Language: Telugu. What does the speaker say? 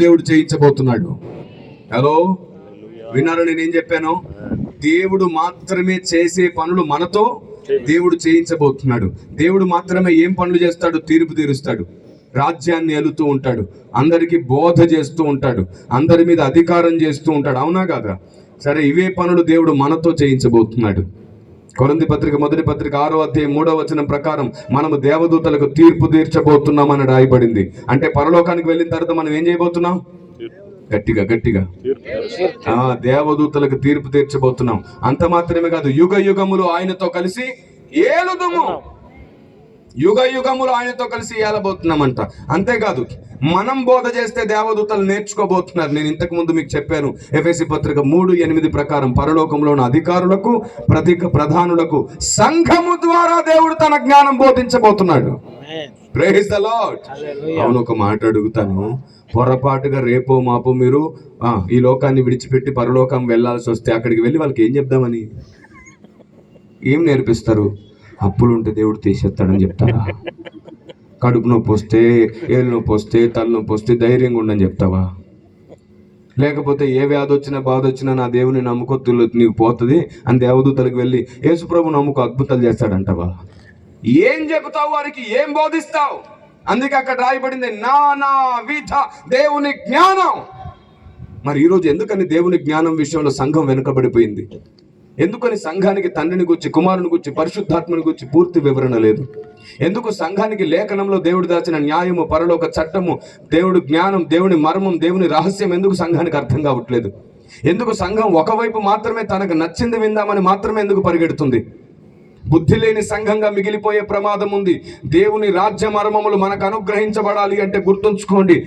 దేవుడు చేయించబోతున్నాడు. హలో, విన్నారా నేనేం చెప్పాను? దేవుడు మాత్రమే చేసే పనులు మనతో దేవుడు చేయించబోతున్నాడు. దేవుడు మాత్రమే ఏం పనులు చేస్తాడు? తీర్పు తీరుస్తాడు, రాజ్యాన్ని ఏలుతూ ఉంటాడు, అందరికి బోధ చేస్తూ ఉంటాడు, అందరి మీద అధికారం చేస్తూ ఉంటాడు. అవునా కాదా? సరే, ఇవే పనులు దేవుడు మనతో చేయించబోతున్నాడు. కొరింథీ పత్రిక 1:6 ప్రకారం మనము దేవదూతలకు తీర్పు తీర్చబోతున్నామని రాయబడింది. అంటే పరలోకానికి వెళ్ళిన తర్వాత మనం ఏం చేయబోతున్నాం? గట్టిగా దేవదూతలకు తీర్పు తీర్చబోతున్నాం. అంత మాత్రమే కాదు, యుగ యుగములు ఆయనతో కలిసి ఏలుదుము. యుగ యుగములు ఆయనతో కలిసి ఏలబోతున్నామంట. అంతేకాదు, మనం బోధ చేస్తే దేవదూతలు నేర్చుకోబోతున్నారు. నేను ఇంతకు ముందు మీకు చెప్పాను, ఎఫెసీ పత్రిక 3:8 ప్రకారం పరలోకంలో ఉన్న అధికారులకు, ప్రధానులకు సంఘము ద్వారా దేవుడు తన జ్ఞానం బోధించబోతున్నాడు. Praise the lord. అవును, ఒక మాట అడుగుతాను. పొరపాటుగా రేపో మాపో మీరు ఈ లోకాన్ని విడిచిపెట్టి పరలోకం వెళ్లాల్సి వస్తే అక్కడికి వెళ్ళి వాళ్ళకి ఏం చెప్దామని, ఏం నేర్పిస్తారు? అప్పులుంటే దేవుడు తీసేస్తాడని చెప్తారా? కడుపు నొప్పి వస్తే, ఏళ్ళు నొప్పి వస్తే, తలనొప్పి వస్తే ధైర్యంగా ఉండని చెప్తావా? లేకపోతే ఏ వ్యాధి వచ్చినా బాధ వచ్చినా నా దేవుని నమ్ముకొద్దు, నీకు పోతుంది అని దేవదూతలకు వెళ్ళి యేసుప్రభు నమ్ముకు అద్భుతాలు చేస్తాడంటావా? ఏం చెబుతావు వారికి? ఏం బోధిస్తావు? అందుకే అక్కడ రాయబడింది నానా విధ దేవుని జ్ఞానం. మరి ఈరోజు ఎందుకని దేవుని జ్ఞానం విషయంలో సంఘం వెనుకబడిపోయింది? ఎందుకని సంఘానికి తండ్రిని గురించి, కుమారుని గురించి, పరిశుద్ధాత్మని గురించి పూర్తి వివరణ లేదు? ఎందుకు సంఘానికి లేఖనంలో దేవుడు దాచిన న్యాయము, పరలోక చట్టము, దేవుడు జ్ఞానం, దేవుని మర్మం, దేవుని రహస్యం ఎందుకు సంఘానికి అర్థం కావట్లేదు? ఎందుకు సంఘం ఒకవైపు మాత్రమే తనకు నచ్చింది విందామని మాత్రమే ఎందుకు పరిగెడుతుంది? బుద్ధి లేని సంఘంగా మిగిలిపోయే ప్రమాదం ఉంది. దేవుని రాజ్య మర్మములు మనకు అనుగ్రహించబడాలి అంటే గుర్తుంచుకోండి,